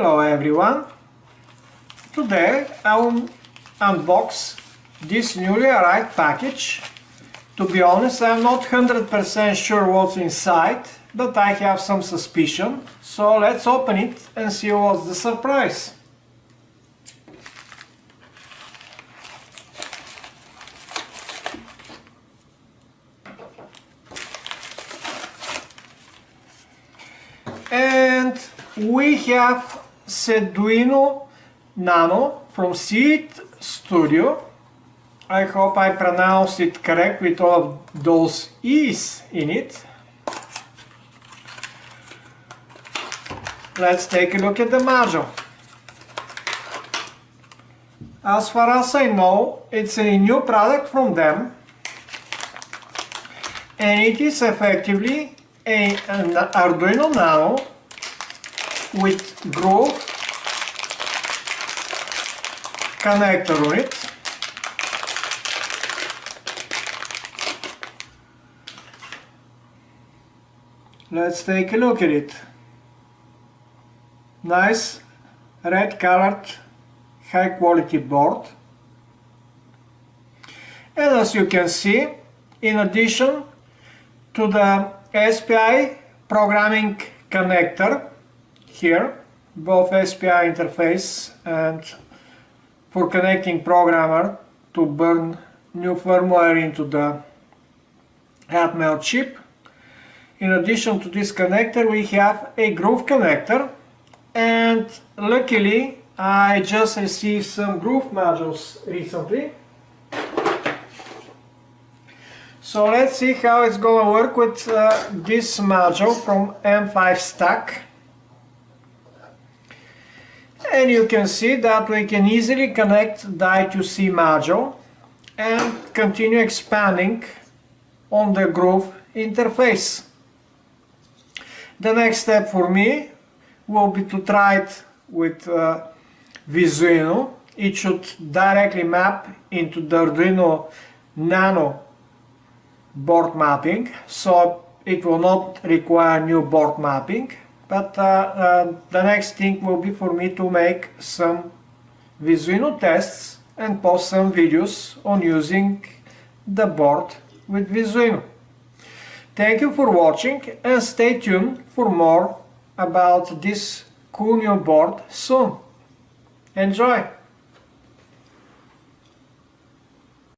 Hello everyone! Today I will unbox this newly arrived package. To be honest, I'm not 100% sure what's inside, but I have some suspicion. So let's open it and see what's the surprise. And we have Arduino Nano from Seeed Studio. I hope I pronounced it correct with all of those E's in it. Let's take a look at the module. As far as I know, it's a new product from them, and it is effectively an Arduino Nano with Groove connector on it. Let's take a look at it. Nice red colored high quality board. And as you can see, in addition to the SPI programming connector here, both SPI interface and for connecting programmer to burn new firmware into the Atmel chip. In addition to this connector, we have a Groove connector, and luckily I just received some Groove modules recently. So let's see how it's going to work with this module from M5 Stack. And you can see that we can easily connect the I2C module and continue expanding on the Groove interface. The next step for me will be to try it with Visuino. It should directly map into the Arduino Nano board mapping, so it will not require new board mapping. But the next thing will be for me to make some Visuino tests and post some videos on using the board with Visuino. Thank you for watching, and stay tuned for more about this cool new board soon. Enjoy!